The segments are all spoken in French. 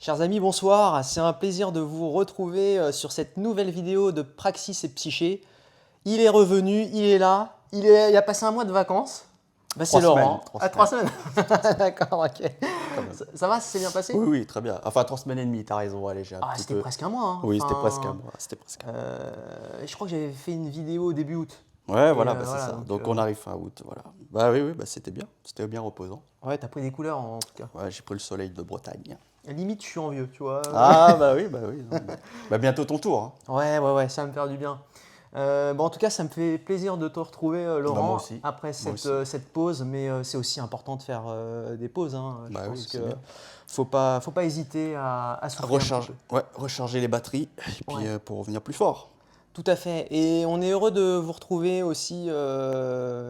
Chers amis, bonsoir. C'est un plaisir de vous retrouver sur cette nouvelle vidéo de Praxis et Psyché. Il est revenu, il est là, il a passé un mois de vacances. Bah, c'est 3 semaines. Laurent. Ah, 3 semaines. D'accord, ok. Quand même. Ça va, ça s'est bien passé? Oui, oui, très bien. Enfin, 3 semaines et demie, t'as raison. Allez, j'ai un Ah, petit c'était peu. presque un mois, hein. Oui, c'était presque un Enfin, mois. C'était presque un mois. je crois que j'avais fait une vidéo début août. Ouais, Et voilà, bah, c'est voilà, ça. donc Donc, on arrive fin août. Voilà. Bah oui, oui, bah, c'était bien. C'était bien reposant. ouais, t'as pris des couleurs en tout cas. Ouais, j'ai pris le soleil de Bretagne. Limite, je suis envieux, tu vois. Ah, bah oui, bah oui. Non, bah, bientôt ton tour. Hein. Ouais, ça va me faire du bien. Bon, en tout cas, ça me fait plaisir de te retrouver, Bah, moi Laurent, aussi. après Moi cette, aussi. cette pause, mais c'est aussi important de faire des pauses, hein. Je Bah oui, pense que c'est bien. faut pas hésiter à souffler un petit peu. Ouais, recharger les batteries. Et puis, Ouais, pour revenir plus fort. tout à fait. Et on est heureux de vous retrouver aussi,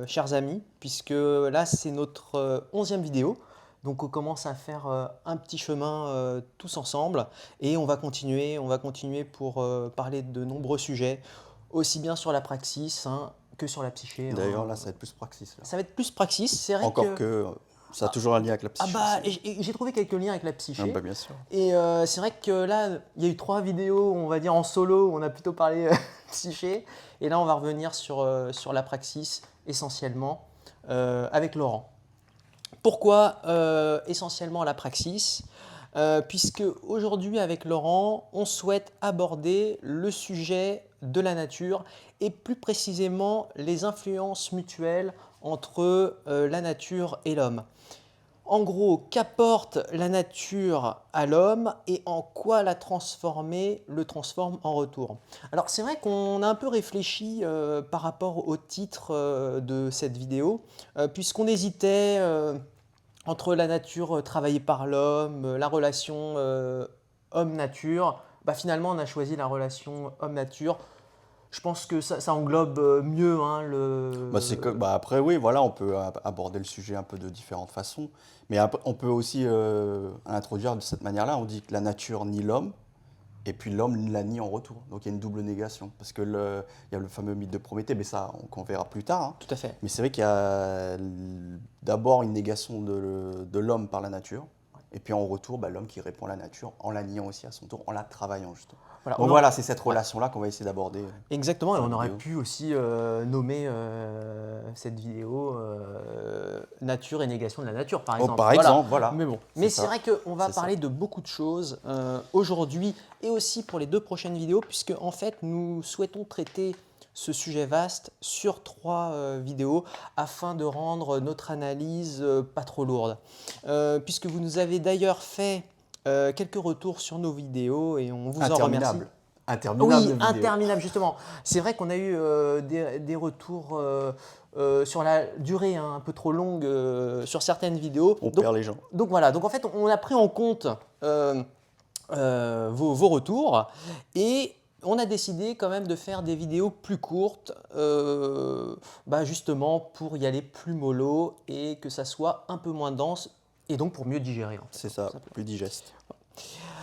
chers amis, puisque là, c'est notre 11e vidéo. Donc, on commence à faire un petit chemin tous ensemble et on va continuer pour parler de nombreux sujets, aussi bien sur la praxis hein, que sur la psyché. D'ailleurs, Hein. là, ça va être plus praxis. Là. Ça va être plus praxis. C'est vrai Encore que que ça a toujours un lien avec la ah psyché bah aussi. j'ai trouvé quelques liens avec la Ah, psyché. bah, bien sûr. Et c'est vrai que là, il y a eu 3 vidéos, on va dire en solo, où on a plutôt parlé psyché. Et là, on va revenir sur la praxis essentiellement avec Laurent. Pourquoi essentiellement la praxis? Puisque aujourd'hui, avec Laurent, on souhaite aborder le sujet de la nature et plus précisément les influences mutuelles entre la nature et l'homme. En gros, qu'apporte la nature à l'homme et en quoi la transformer le transforme en retour. Alors c'est vrai qu'on a un peu réfléchi par rapport au titre de cette vidéo, puisqu'on hésitait entre la nature travaillée par l'homme, la relation homme-nature. Bah, finalement, on a choisi la relation homme-nature. Je pense que ça englobe mieux hein, Bah, bah, après, oui, voilà, on peut aborder le sujet un peu de différentes façons. Mais on peut aussi l'introduire de cette manière-là. On dit que la nature nie l'homme, et puis l'homme la nie en retour. Donc il y a une double négation. Parce que il y a le fameux mythe de Prométhée, mais ça, qu'on verra plus tard. Hein. Tout à fait. Mais c'est vrai qu'il y a d'abord une négation de l'homme par la nature. Et puis en retour, bah, l'homme qui répond à la nature en la niant aussi à son tour, en la travaillant justement. Voilà, Donc voilà, c'est cette ouais. relation-là qu'on va essayer d'aborder Exactement, et dans la on aurait vidéo. pu aussi nommer cette vidéo Nature et négation de la nature, par Oh, exemple. par Voilà, exemple, voilà, mais bon. c'est Mais c'est ça. vrai qu'on va C'est ça. parler de beaucoup de choses aujourd'hui et aussi pour les 2 prochaines vidéos, puisque en fait, nous souhaitons traiter ce sujet vaste sur 3 vidéos afin de rendre notre analyse pas trop lourde. Puisque vous nous avez d'ailleurs fait quelques retours sur nos vidéos et on vous en remercie. Interminable. Interminable Oui, de vidéos. interminable, justement. C'est vrai qu'on a eu des retours sur la durée hein, un peu trop longue sur certaines vidéos. On perd les gens. Donc voilà, donc en fait, on a pris en compte vos retours et on a décidé quand même de faire des vidéos plus courtes, bah justement pour y aller plus mollo et que ça soit un peu moins dense et donc pour mieux digérer en fait, C'est hein, tout ça, simplement. plus digeste.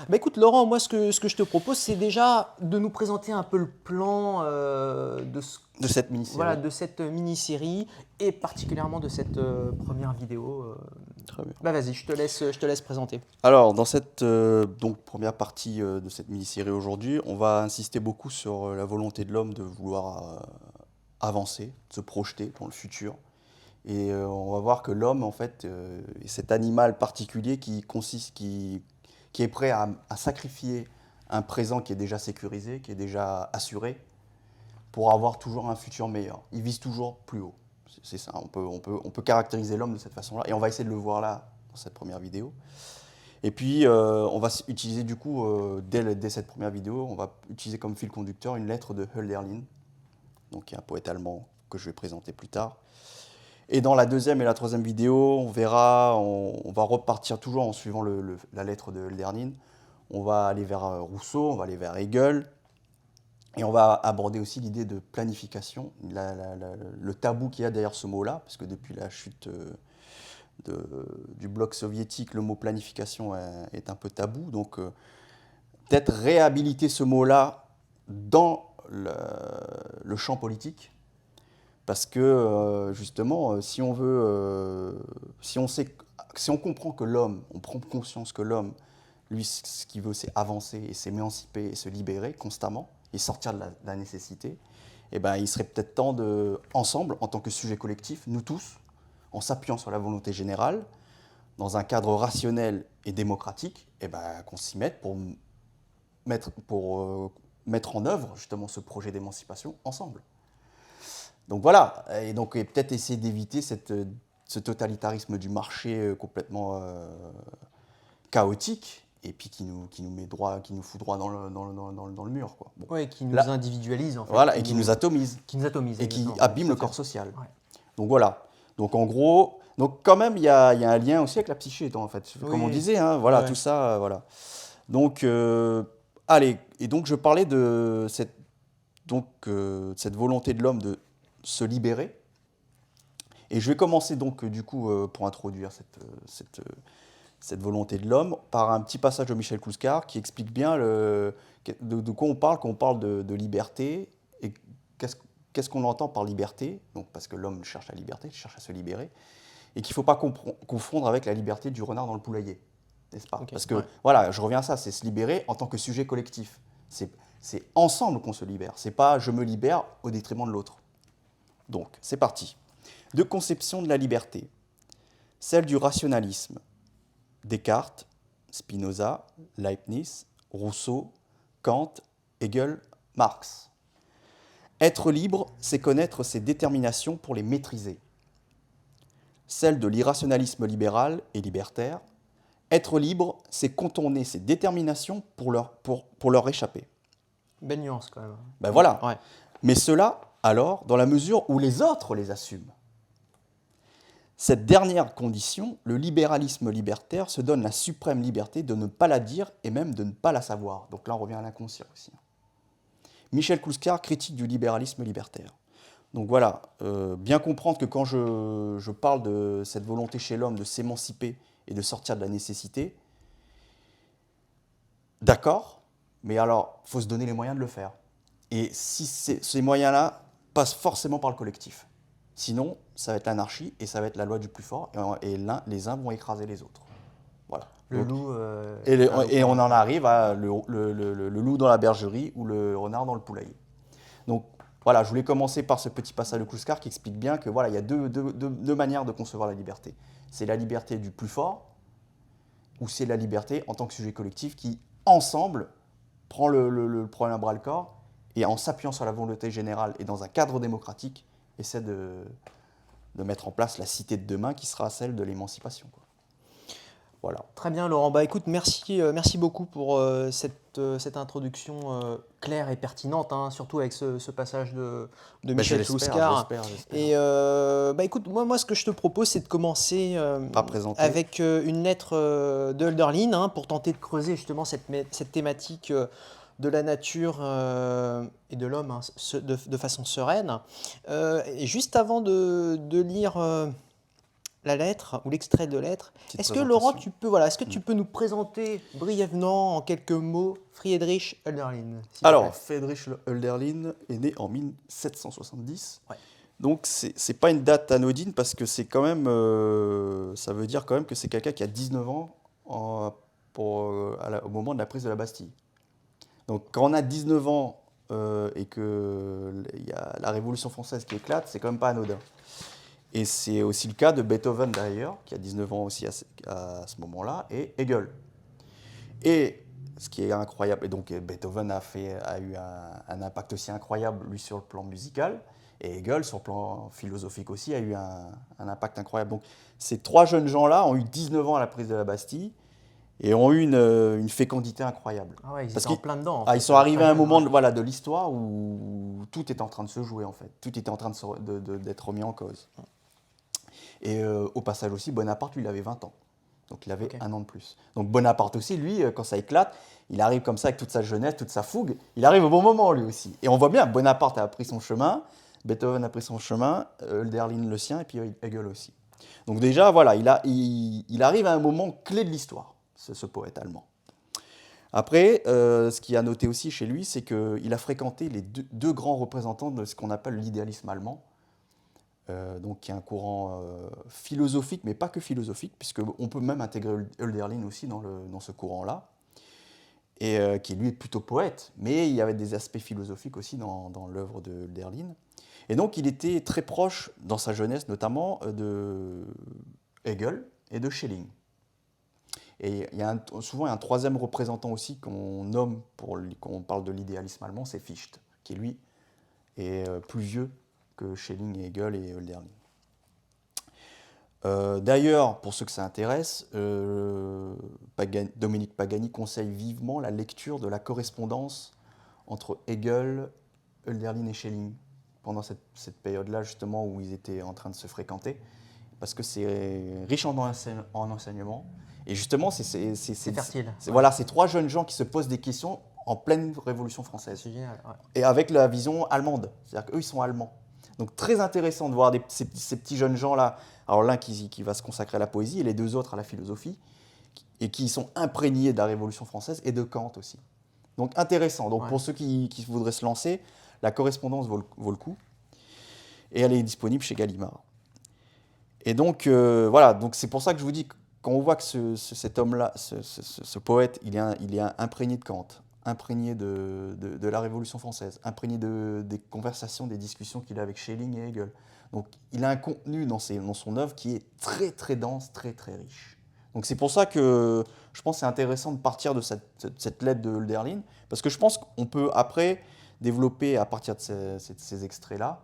Bah écoute Laurent, moi ce que je te propose c'est déjà de nous présenter un peu le plan De cette voilà, mini-série. de cette mini-série et particulièrement de cette première vidéo. Très bien. Bah vas-y, je te laisse présenter. Alors, dans cette donc, première partie de cette mini-série aujourd'hui, on va insister beaucoup sur la volonté de l'homme de vouloir avancer, de se projeter dans le futur. Et on va voir que l'homme, en fait, est cet animal particulier qui est prêt à sacrifier un présent qui est déjà sécurisé, qui est déjà assuré, pour avoir toujours un futur meilleur. Il vise toujours plus haut. C'est ça, on peut caractériser l'homme de cette façon-là. Et on va essayer de le voir là, dans cette première vidéo. Et puis, on va utiliser du coup, dès cette première vidéo, on va utiliser comme fil conducteur une lettre de Hölderlin, donc qui est un poète allemand que je vais présenter plus tard. Et dans la deuxième et la troisième vidéo, on verra, on va repartir toujours en suivant la lettre de Hölderlin. On va aller vers Rousseau, on va aller vers Hegel, et on va aborder aussi l'idée de planification, le tabou qu'il y a derrière ce mot-là, parce que depuis la chute du bloc soviétique, le mot planification est un peu tabou. Donc, peut-être réhabiliter ce mot-là dans le champ politique, parce que justement, si on veut, si on comprend que l'homme, on prend conscience que l'homme Lui, ce qu'il veut, c'est avancer et s'émanciper et se libérer constamment et sortir de la nécessité. Et ben, il serait peut-être temps de, ensemble, en tant que sujet collectif, nous tous, en s'appuyant sur la volonté générale, dans un cadre rationnel et démocratique, et ben, qu'on s'y mette pour mettre en œuvre justement ce projet d'émancipation ensemble. Donc voilà, et peut-être essayer d'éviter ce totalitarisme du marché complètement chaotique, et puis qui nous fout droit dans le mur, quoi. Bon. Ouais, qui nous Là, individualise en fait. voilà, et qui nous atomise, Qui nous atomise, et qui exactement. abîme Tout le à fait. corps social. Ouais. Donc voilà. Donc en gros, donc quand même, il y a un lien aussi avec la psyché, en fait. Comme on Oui. disait, hein, voilà, Ouais. tout ça, voilà. Donc, allez, et donc je parlais de cette volonté de l'homme de se libérer. Et je vais commencer donc, du coup, pour introduire cette volonté de l'homme, par un petit passage de Michel Kouskar qui explique bien de quoi on parle quand on parle de liberté et qu'est-ce qu'on entend par liberté. Donc, parce que l'homme cherche la liberté, il cherche à se libérer, et qu'il ne faut pas confondre avec la liberté du renard dans le poulailler, n'est-ce pas? Ok, Parce que, ouais. voilà, je reviens à ça, c'est se libérer en tant que sujet collectif. C'est ensemble qu'on se libère, c'est pas je me libère au détriment de l'autre. Donc, c'est parti. Deux conceptions de la liberté. Celle du rationalisme. Descartes, Spinoza, Leibniz, Rousseau, Kant, Hegel, Marx. Être libre, c'est connaître ses déterminations pour les maîtriser. Celle de l'irrationalisme libéral et libertaire. Être libre, c'est contourner ses déterminations pour leur échapper. Belle nuance quand même. Ben voilà. Ouais. Mais cela, alors, dans la mesure où les autres les assument. Cette dernière condition, le libéralisme libertaire se donne la suprême liberté de ne pas la dire et même de ne pas la savoir. Donc là, on revient à l'inconscient aussi. Michel Kouskar, critique du libéralisme libertaire. Donc voilà, bien comprendre que quand je parle de cette volonté chez l'homme de s'émanciper et de sortir de la nécessité, d'accord, mais alors, il faut se donner les moyens de le faire. Et si ces moyens-là passent forcément par le collectif. Sinon, ça va être l'anarchie et ça va être la loi du plus fort, et les uns vont écraser les autres. Voilà. Le Donc, loup. et on en arrive à le loup dans la bergerie ou le renard dans le poulailler. Donc voilà, je voulais commencer par ce petit passage de Kouskar qui explique bien que voilà, il y a deux manières de concevoir la liberté. C'est la liberté du plus fort, ou c'est la liberté en tant que sujet collectif qui, ensemble, prend le problème à bras-le-corps et en s'appuyant sur la volonté générale et dans un cadre démocratique, essaie de mettre en place la cité de demain qui sera celle de l'émancipation, quoi. Voilà. Très bien, Laurent. Bah, écoute, merci beaucoup pour cette introduction claire et pertinente, hein, surtout avec ce passage de Michel Kouskar. J'espère. Et bah, écoute, moi, ce que je te propose, c'est de commencer Pas présenté. avec une lettre de Hölderlin, hein, pour tenter de creuser justement cette thématique de la nature et de l'homme, hein, de façon sereine. Et juste avant de lire la lettre ou l'extrait de lettre. Petite Est-ce que Laurent, présentation. tu peux nous présenter brièvement en quelques mots Friedrich Hölderlin, s'il te Alors, plaît. Friedrich Hölderlin est né en 1770. Ouais. Donc, c'est pas une date anodine parce que c'est quand même. Ça veut dire quand même que c'est quelqu'un qui a 19 ans au moment de la prise de la Bastille. Donc, quand on a 19 ans et qu'il y a la Révolution française qui éclate, c'est quand même pas anodin. Et c'est aussi le cas de Beethoven d'ailleurs, qui a 19 ans aussi à ce moment-là, et Hegel. Et ce qui est incroyable, et donc Beethoven a eu un impact aussi incroyable, lui, sur le plan musical, et Hegel, sur le plan philosophique aussi, a eu un impact incroyable. Donc ces trois jeunes gens-là ont eu 19 ans à la prise de la Bastille, et ont eu une fécondité incroyable. Ah ouais, ils Parce étaient en plein dedans. En ils fait, sont arrivés très à un jeune, moment ouais. de l'histoire où tout était en train de se jouer, en fait. Tout était en train d'être remis en cause. Et au passage aussi, Bonaparte, lui, il avait 20 ans. Donc il avait Ok. un an de plus. Donc Bonaparte aussi, lui, quand ça éclate, il arrive comme ça avec toute sa jeunesse, toute sa fougue. Il arrive au bon moment, lui aussi. Et on voit bien, Bonaparte a pris son chemin, Beethoven a pris son chemin, Hölderlin le sien, et puis Hegel aussi. Donc déjà, voilà, il arrive à un moment clé de l'histoire, ce poète allemand. Après, ce qu'il y a noté aussi chez lui, c'est qu'il a fréquenté les deux grands représentants de ce qu'on appelle l'idéalisme allemand, donc qui est un courant philosophique, mais pas que philosophique, puisqu'on peut même intégrer Hölderlin aussi dans ce courant-là. et qui lui est plutôt poète, mais il y avait des aspects philosophiques aussi dans l'œuvre de Hölderlin. Et donc il était très proche, dans sa jeunesse notamment, de Hegel et de Schelling. Et il y a souvent un troisième représentant aussi qu'on nomme quand on parle de l'idéalisme allemand, c'est Fichte, qui lui est plus vieux que Schelling et Hegel et Hölderlin. D'ailleurs, pour ceux que ça intéresse, Dominique Pagani conseille vivement la lecture de la correspondance entre Hegel, Hölderlin et Schelling pendant cette période-là justement où ils étaient en train de se fréquenter, parce que c'est riche en enseignements. Et justement, c'est fertile. Voilà, ces trois jeunes gens qui se posent des questions en pleine Révolution française. C'est génial. Ouais. Et avec la vision allemande. C'est-à-dire qu'eux, ils sont allemands. Donc très intéressant de voir ces petits jeunes gens-là. Alors l'un qui va se consacrer à la poésie et les deux autres à la philosophie, et qui sont imprégnés de la Révolution française et de Kant aussi. Donc intéressant. Donc pour ceux qui voudraient se lancer, la correspondance vaut le coup. Et elle est disponible chez Gallimard. Et donc voilà, donc c'est pour ça que je vous dis, quand on voit que cet homme-là, ce poète, il est imprégné de Kant, imprégné de la Révolution française, imprégné des conversations, des discussions qu'il a avec Schelling et Hegel. Donc il a un contenu dans son œuvre qui est très très dense, très très riche. Donc c'est pour ça que je pense que c'est intéressant de partir de cette lettre de Hölderlin, parce que je pense qu'on peut après développer à partir de ces extraits-là,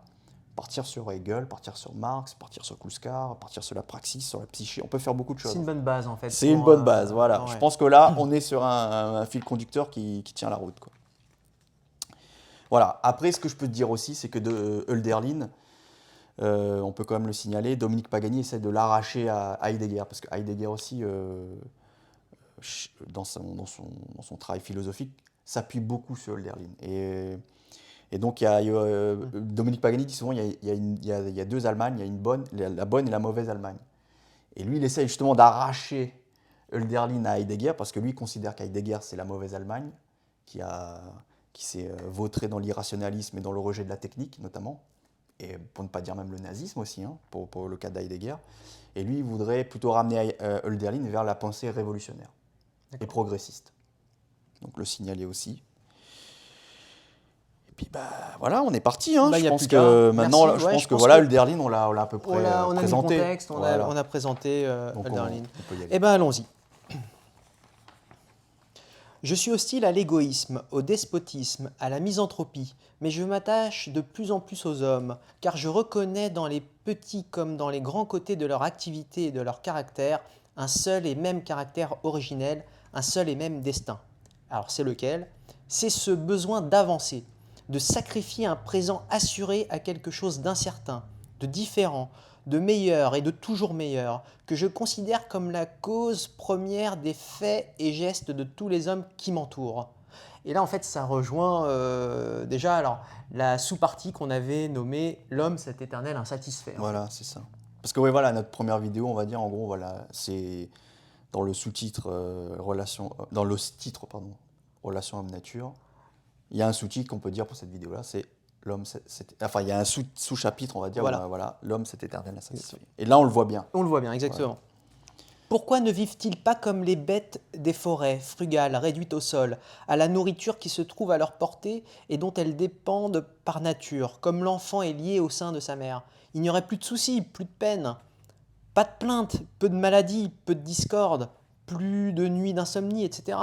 partir sur Hegel, partir sur Marx, partir sur Kluskar, partir sur la praxis, sur la psyché. On peut faire beaucoup de choses. C'est une bonne base en fait. C'est une bonne base, voilà. Ouais. Je pense que là, on est sur un fil conducteur qui tient la route, quoi. Voilà. Après, ce que je peux te dire aussi, c'est que de Hölderlin, on peut quand même le signaler, Dominique Pagani essaie de l'arracher à Heidegger, parce que Heidegger aussi, dans son travail philosophique, s'appuie beaucoup sur Hölderlin. Et donc, Dominique Pagani dit souvent qu'il y a deux Allemagnes, il y a la bonne et la mauvaise Allemagne. Et lui, il essaie justement d'arracher Hölderlin à Heidegger, parce que lui, il considère qu'Heidegger, c'est la mauvaise Allemagne, qui s'est vautrée dans l'irrationalisme et dans le rejet de la technique, notamment, et pour ne pas dire même le nazisme aussi, hein, pour le cas d'Heidegger. Et lui, il voudrait plutôt ramener Hölderlin vers la pensée révolutionnaire et progressiste. Donc, le signaler aussi. Et puis voilà, on est parti. Hein. Je pense que maintenant, Hölderlin, on l'a à peu près on a présenté. Mis le contexte, on a présenté Hölderlin. Eh bien, allons-y. Je suis hostile à l'égoïsme, au despotisme, à la misanthropie, mais je m'attache de plus en plus aux hommes, car je reconnais dans les petits comme dans les grands côtés de leur activité et de leur caractère un seul et même caractère originel, un seul et même destin. Alors c'est lequel ? C'est ce besoin d'avancer, de sacrifier un présent assuré à quelque chose d'incertain, de différent, de meilleur et de toujours meilleur, que je considère comme la cause première des faits et gestes de tous les hommes qui m'entourent. Et là, en fait, ça rejoint déjà alors, la sous-partie qu'on avait nommée « L'homme, cet éternel insatisfait ». Voilà, c'est ça. Parce que oui, voilà, notre première vidéo, on va dire, en gros, voilà, c'est dans le sous-titre Relation homme-nature. Il y a un sous-titre qu'on peut dire pour cette vidéo-là, c'est l'homme, enfin, il y a un sous-chapitre, on va dire, voilà, l'homme, cet éternel insatisfait. Et là, on le voit bien. On le voit bien, exactement. Voilà. Pourquoi ne vivent-ils pas comme les bêtes des forêts, frugales, réduites au sol, à la nourriture qui se trouve à leur portée et dont elles dépendent par nature, comme l'enfant est lié au sein de sa mère? Il n'y aurait plus de soucis, plus de peine, pas de plaintes, peu de maladies, peu de discorde, plus de nuits d'insomnie, etc.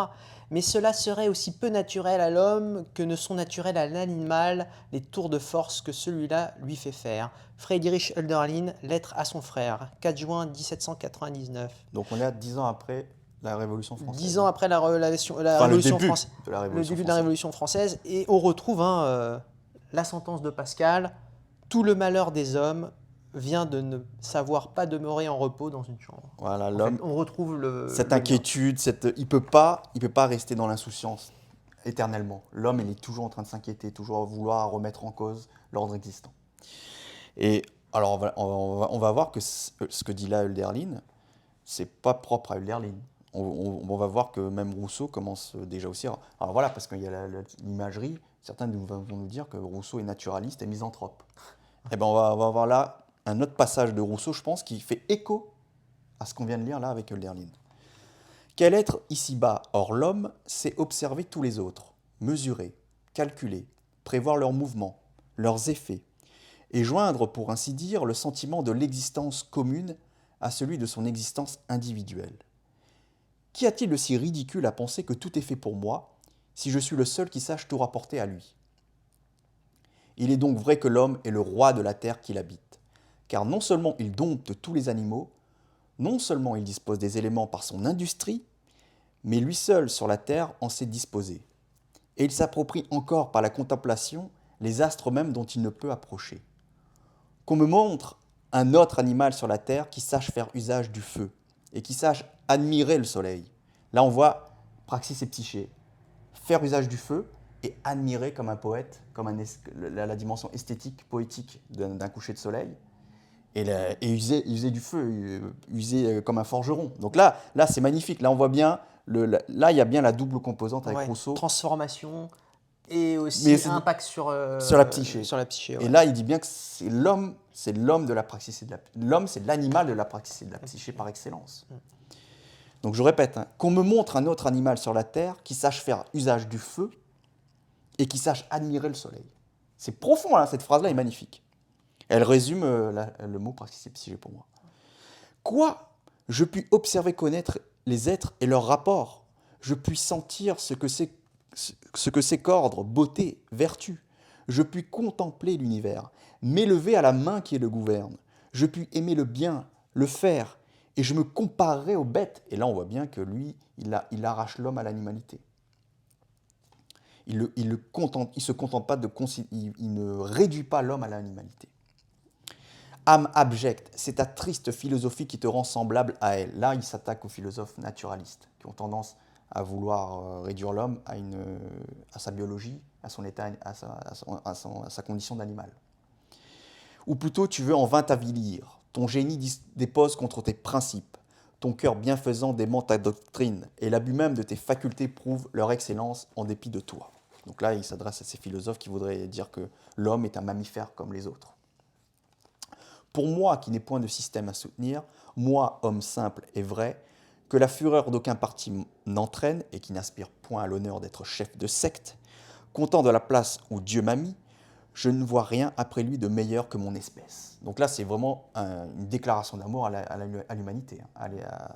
Mais cela serait aussi peu naturel à l'homme que ne sont naturels à l'animal les tours de force que celui-là lui fait faire. Friedrich Hölderlin, lettre à son frère, 4 juin 1799. Donc on est à 10 ans après la Révolution française. 10 ans après la Révolution française. Le début de la Révolution française. Et on retrouve la sentence de Pascal, tout le malheur des hommes vient de ne savoir pas demeurer en repos dans une chambre. Voilà, l'homme. On retrouve cette inquiétude, il peut pas rester dans l'insouciance éternellement. L'homme, il est toujours en train de s'inquiéter, toujours à vouloir remettre en cause l'ordre existant. Et alors, on va voir que ce que dit là Hölderlin, c'est pas propre à Hölderlin. On va voir que même Rousseau commence déjà aussi. Alors voilà, parce qu'il y a l'imagerie. Certains vont nous dire que Rousseau est naturaliste et misanthrope. Eh ben, on va voir là un autre passage de Rousseau, je pense, qui fait écho à ce qu'on vient de lire là avec Hölderlin. Quel être ici-bas, hors l'homme, sait observer tous les autres, mesurer, calculer, prévoir leurs mouvements, leurs effets, et joindre, pour ainsi dire, le sentiment de l'existence commune à celui de son existence individuelle. Qu'y a-t-il de si ridicule à penser que tout est fait pour moi, si je suis le seul qui sache tout rapporter à lui? Il est donc vrai que l'homme est le roi de la terre qu'il habite, car non seulement il dompte tous les animaux, non seulement il dispose des éléments par son industrie, mais lui seul sur la terre en sait disposer. Et il s'approprie encore par la contemplation les astres mêmes dont il ne peut approcher. Qu'on me montre un autre animal sur la terre qui sache faire usage du feu et qui sache admirer le soleil. Là, on voit Praxis et Psyché faire usage du feu et admirer comme un poète, comme la dimension esthétique, poétique d'un coucher de soleil. Et user du feu, user comme un forgeron. Donc là c'est magnifique. Là, on voit bien, là, il y a bien la double composante avec Rousseau. Transformation et aussi Mais impact sur la psyché. Sur la psyché, ouais. Et là, il dit bien que c'est l'homme de la praxis et de la... L'homme, c'est l'animal de la praxis et de la psyché par excellence. Donc je répète, hein, qu'on me montre un autre animal sur la terre qui sache faire usage du feu et qui sache admirer le soleil. C'est profond, hein, cette phrase-là est magnifique. Elle résume le mot praxis et psyché pour moi. Quoi? Je puis observer, connaître les êtres et leurs rapports. Je puis sentir ce que c'est qu'ordre, beauté, vertu. Je puis contempler l'univers, m'élever à la main qui le gouverne. Je puis aimer le bien, le faire, et je me comparerai aux bêtes. Et là, on voit bien que lui, il arrache l'homme à l'animalité. Il se contente pas il ne réduit pas l'homme à l'animalité. Âme abjecte, c'est ta triste philosophie qui te rend semblable à elle. Là, il s'attaque aux philosophes naturalistes qui ont tendance à vouloir réduire l'homme à sa biologie, à son état, à sa condition d'animal. Ou plutôt, tu veux en vain t'avilir. Ton génie dépose contre tes principes. Ton cœur bienfaisant dément ta doctrine. Et l'abus même de tes facultés prouve leur excellence en dépit de toi. Donc là, il s'adresse à ces philosophes qui voudraient dire que l'homme est un mammifère comme les autres. Pour moi, qui n'ai point de système à soutenir, moi, homme simple et vrai, que la fureur d'aucun parti n'entraîne et qui n'aspire point à l'honneur d'être chef de secte, content de la place où Dieu m'a mis, je ne vois rien après lui de meilleur que mon espèce. Donc là, c'est vraiment une déclaration d'amour à l'humanité,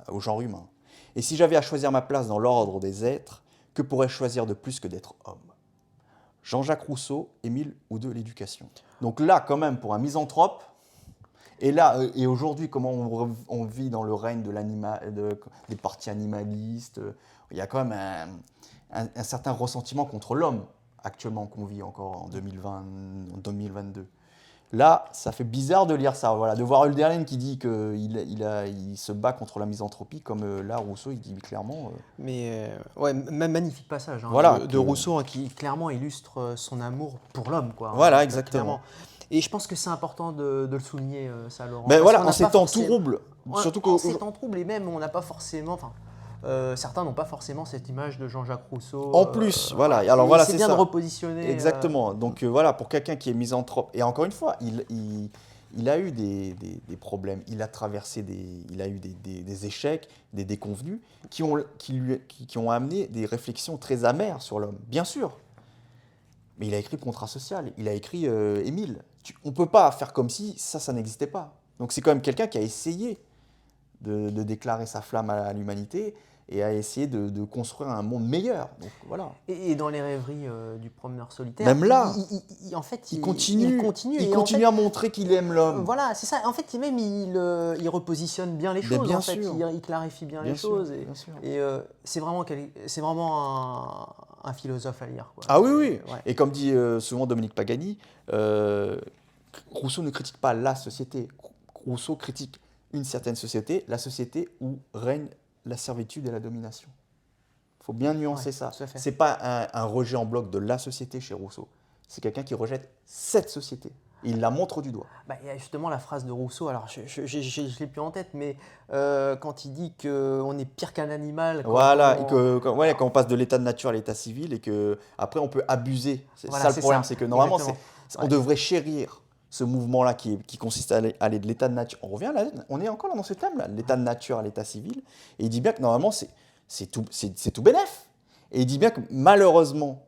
au genre humain. Et si j'avais à choisir ma place dans l'ordre des êtres, que pourrais-je choisir de plus que d'être homme? Jean-Jacques Rousseau, Émile Oudeux, l'éducation. Donc là, quand même, pour un misanthrope, et aujourd'hui, comment on vit dans le règne des partis animalistes, il y a quand même un certain ressentiment contre l'homme actuellement qu'on vit encore en 2022. Là, ça fait bizarre de lire ça, voilà, de voir Hölderlin qui dit qu'il se bat contre la misanthropie, comme là, Rousseau, il dit clairement... Mais ouais, magnifique passage voilà, de Rousseau hein, qui clairement illustre son amour pour l'homme, quoi. Voilà, exactement. Et je pense que c'est important de le souligner, ça, Laurent. Ben voilà, en ces temps troubles. Surtout en ces temps troubles, et même on n'a pas forcément... certains n'ont pas forcément cette image de Jean-Jacques Rousseau. En plus, voilà. Alors voilà, c'est bien de repositionner. Exactement. Donc voilà, pour quelqu'un qui est misanthrope, et encore une fois, il a eu des problèmes, il a traversé il a eu des échecs, des déconvenus, qui ont amené des réflexions très amères sur l'homme, bien sûr. Mais il a écrit Contrat social, il a écrit Émile. On ne peut pas faire comme si ça n'existait pas. Donc c'est quand même quelqu'un qui a essayé de déclarer sa flamme à l'humanité et a essayé de construire un monde meilleur. Donc, voilà. Et dans les rêveries du promeneur solitaire, même là, en fait, il continue à montrer qu'il aime l'homme. Voilà, c'est ça. En fait, même il repositionne bien les choses. Bien en sûr. fait, il clarifie bien les choses. Et c'est vraiment un philosophe à lire, quoi. Ah oui, oui. Ouais. Et comme dit souvent Dominique Pagani, Rousseau ne critique pas la société. Rousseau critique une certaine société, la société où règne la servitude et la domination. Il faut bien nuancer ça. Ce n'est pas un rejet en bloc de la société chez Rousseau. C'est quelqu'un qui rejette cette société. Et il la montre du doigt. Il y a justement la phrase de Rousseau, alors je ne l'ai plus en tête, mais quand il dit qu'on est pire qu'un animal. Voilà, quand on passe de l'état de nature à l'état civil et qu'après on peut abuser. C'est ça le problème, c'est que normalement on devrait chérir ce mouvement-là qui consiste à aller de l'état de nature. On est encore dans ce thème-là, l'état de nature à l'état civil. Et il dit bien que normalement c'est tout bénef. Et il dit bien que malheureusement,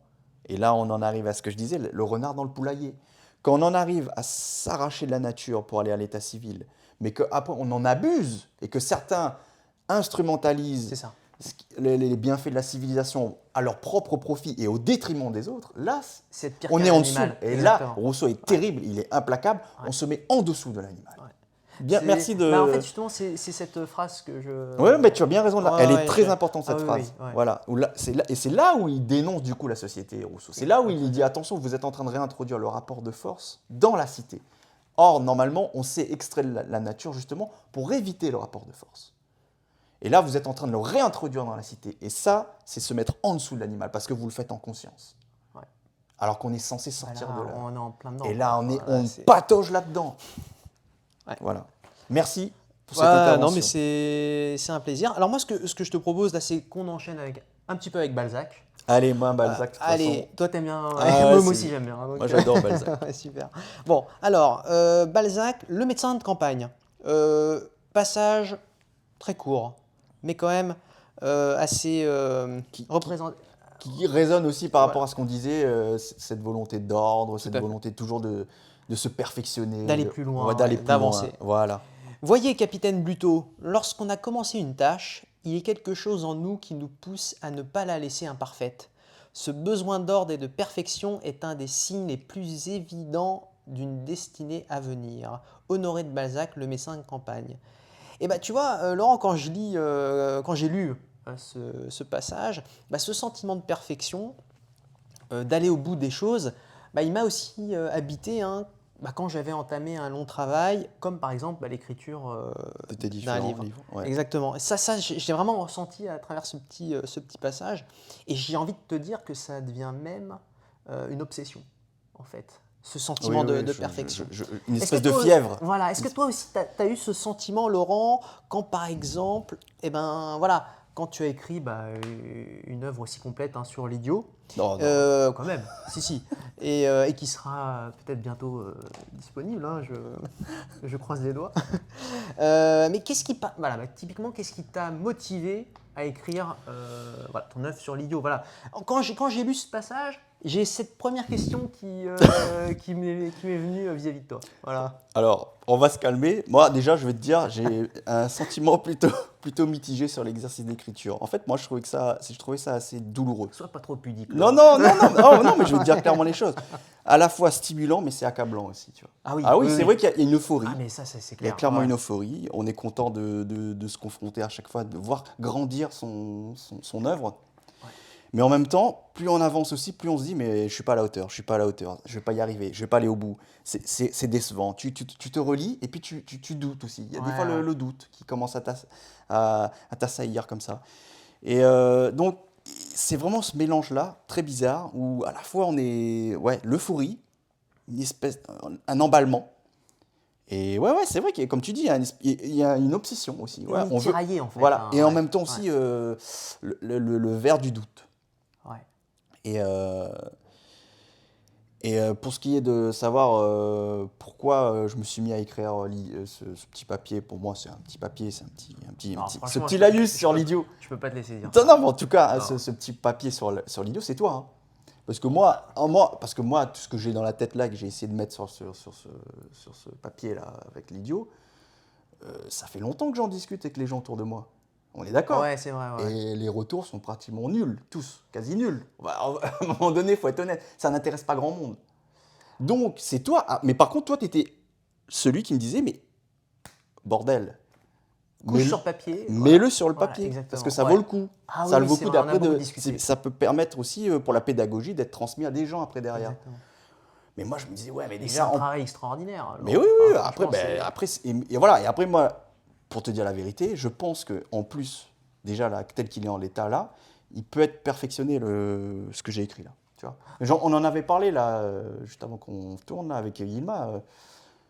et là on en arrive à ce que je disais, le renard dans le poulailler, quand on en arrive à s'arracher de la nature pour aller à l'état civil, mais qu'après on en abuse et que certains instrumentalisent C'est ça. les bienfaits de la civilisation à leur propre profit et au détriment des autres, là, C'est pire on qu'un est en dessous. animal. Et Exactement. là, Rousseau est terrible, il est implacable, on se met en dessous de l'animal. Ouais. Bien, merci de... En fait, justement, c'est cette phrase que je. Oui, mais tu as bien raison, là. Ouais, Elle est ouais, très importante, cette oui, phrase. oui, ouais. Voilà. Et c'est là où il dénonce du coup la société, Rousseau. C'est là où il dit, attention, vous êtes en train de réintroduire le rapport de force dans la cité. Or, normalement, on s'est extrait de la nature justement pour éviter le rapport de force. Et là, vous êtes en train de le réintroduire dans la cité. Et ça, c'est se mettre en dessous de l'animal, parce que vous le faites en conscience. Ouais. Alors qu'on est censé sortir Voilà, de là. on est en plein dedans. Et là, on c'est- patauge là-dedans. Ouais. Voilà. Merci pour cette Ouais, intervention. non, mais c'est un plaisir. Alors moi, ce que je te propose là, c'est qu'on enchaîne un petit peu avec Balzac. Allez, moi, Balzac, de toute Allez, façon. toi t'aimes bien. Ah ouais, moi c'est- aussi j'aime bien. Donc, Moi, j'adore Balzac. ouais, super. Bon, alors, Balzac, le médecin de campagne. Passage très court, mais quand même assez représenté. Qui résonne aussi par Voilà. rapport à ce qu'on disait, cette volonté d'ordre, cette à fait. volonté toujours de se perfectionner. D'aller plus loin, Ouais, d'aller ouais, plus d'avancer. loin. Voilà. Voyez, capitaine Bluto, lorsqu'on a commencé une tâche, il y a quelque chose en nous qui nous pousse à ne pas la laisser imparfaite. Ce besoin d'ordre et de perfection est un des signes les plus évidents d'une destinée à venir. Honoré de Balzac, le médecin de campagne. Et bah tu vois, Laurent, quand j'ai lu ce passage, bah, ce sentiment de perfection, d'aller au bout des choses, bah, il m'a aussi habité hein, bah, quand j'avais entamé un long travail, comme par exemple bah, l'écriture De tes d'un différents livre. livres. Ouais. Exactement. Ça j'ai vraiment ressenti à travers ce petit passage. Et j'ai envie de te dire que ça devient même une obsession, en fait. Ce sentiment Oui, oui, de je- perfection. une Est-ce espèce que de toi- fièvre. Voilà. Est-ce que toi aussi, tu as eu ce sentiment, Laurent, quand par exemple, eh ben, voilà, quand tu as écrit bah, une œuvre aussi complète hein, sur l'idiot, Non, non. quand même, si. Et qui sera peut-être bientôt disponible, hein, je croise les doigts. Mais voilà, bah, typiquement, qu'est-ce qui t'a motivé à écrire voilà, ton œuvre sur l'idiot voilà. Quand j'ai lu ce passage, j'ai cette première question qui m'est venue vis-à-vis de toi. Voilà. Alors, on va se calmer. Moi, déjà, je vais te dire, j'ai un sentiment plutôt mitigé sur l'exercice d'écriture. En fait, moi, je trouvais ça assez douloureux. Sois pas trop pudique. Non, Laurent. non, mais je vais te dire clairement les choses. À la fois stimulant, mais c'est accablant aussi, tu vois. Ah oui, Oui, c'est vrai qu'il y a une euphorie. Ah mais ça, c'est Il y a clair. clairement Ouais. une euphorie. On est content de se confronter à chaque fois, de voir grandir son œuvre. Ouais. Mais en même temps, plus on avance aussi, plus on se dit, mais je suis pas à la hauteur, je vais pas y arriver, je vais pas aller au bout. C'est décevant. Tu te relis et puis tu doutes aussi. Il y a des Ouais, fois ouais. le doute qui commence à t'assaillir comme ça. Et donc, c'est vraiment ce mélange-là, très bizarre, où à la fois on est, l'euphorie, un emballement. Et ouais, c'est vrai que comme tu dis, il y a une obsession aussi. Ouais, On est tiraillé en fait. voilà. hein, Et en ouais. même temps aussi, le verre du doute. Ouais. Et pour ce qui est de savoir pourquoi je me suis mis à écrire ce petit papier, pour moi c'est un petit papier, c'est Non, ce franchement, petit laïus sur peux- l'idiot. Je peux pas te laisser dire. Non, mais en tout cas, Non. ce petit papier sur l'idiot, c'est toi. Hein. Parce que moi, tout ce que j'ai dans la tête là, que j'ai essayé de mettre sur ce papier là avec l'idiot, ça fait longtemps que j'en discute avec les gens autour de moi. On est d'accord. Ouais, c'est vrai. Ouais. Et les retours sont pratiquement nuls, tous, quasi nuls. À un moment donné, il faut être honnête, ça n'intéresse pas grand monde. Donc, c'est toi. Ah, mais par contre, toi, tu étais celui qui me disait, mais bordel, Couche sur papier. mets-le voilà. sur le Voilà, papier, exactement. parce que ça Ouais. vaut le coup. Ah Ça oui, le vaut c'est le coup vrai, on a d'après beaucoup discuté. ça peut permettre aussi pour la pédagogie d'être transmis à des gens après derrière. Exactement. Mais moi, je me disais, ouais, mais Et c'est déjà, un travail extraordinaire. mais Laurent. oui, Enfin, après, franchement, et voilà. Et après, moi, pour te dire la vérité, je pense qu'en plus, déjà, là, tel qu'il est en l'état là, il peut être perfectionné ce que j'ai écrit là. Tu vois. On en avait parlé là, juste avant qu'on tourne là, avec Yilma.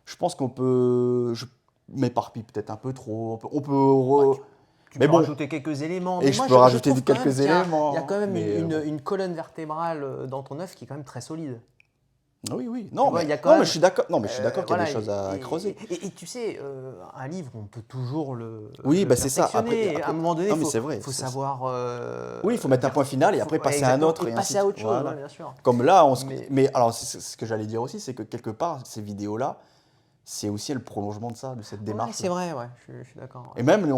Je pense qu'on peut. Je m'éparpille peut-être un peu trop. Tu mais peux bon. rajouter quelques éléments. Et mais je moi, peux rajouter trouve quand quelques même qu'il y a- éléments, Il y a quand même mais, une colonne vertébrale dans ton œuvre qui est quand même très solide. Oui, oui. Tu Non, vois, mais, il y a quand non, mais même, je suis d'accord. Non, mais je suis d'accord qu'il y a voilà, des choses à creuser. et tu sais, un livre, on peut toujours Oui, le bah c'est ça. perfectionner. À un moment donné, Non, mais c'est vrai. faut savoir Oui, il faut mettre un dire, point final et après passer à un exactement, et autre et ainsi passer de à suite. autre chose, ouais, Voilà. bien sûr. Comme là, Mais mais alors, c'est ce que j'allais dire aussi, c'est que quelque part, ces vidéos-là, c'est aussi le prolongement de ça, de cette ouais, c'est démarche-là. vrai, ouais, je suis d'accord. Et Ouais. même,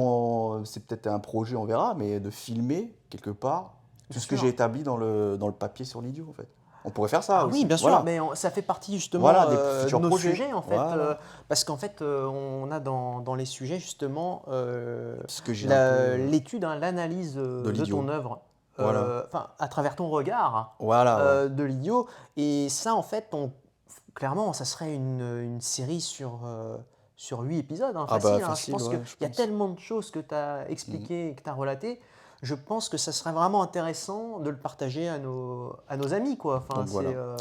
c'est peut-être un projet, on verra, mais de filmer quelque part tout Bien ce que j'ai sûr. établi dans le papier sur l'idiot, en fait. On pourrait faire ça Ah oui, aussi. bien sûr, Voilà. mais ça fait partie justement Voilà, des de futurs nos projets. sujets en fait, Voilà. parce qu'en fait, on a dans les sujets justement Ce que j'ai un peu l'étude, hein, l'analyse de de ton l'idiot. œuvre, Voilà. enfin à travers ton regard Voilà, ouais. de l'idiot, et ça en fait, clairement, ça serait une série sur 8 épisodes, hein, Ah bah facile. Hein. Je facile, pense qu'il ouais, je y a pense. tellement de choses que tu as Mhm. expliquées, que tu as relatées. Je pense que ça serait vraiment intéressant de le partager à nos amis, quoi. Enfin, Donc c'est voilà.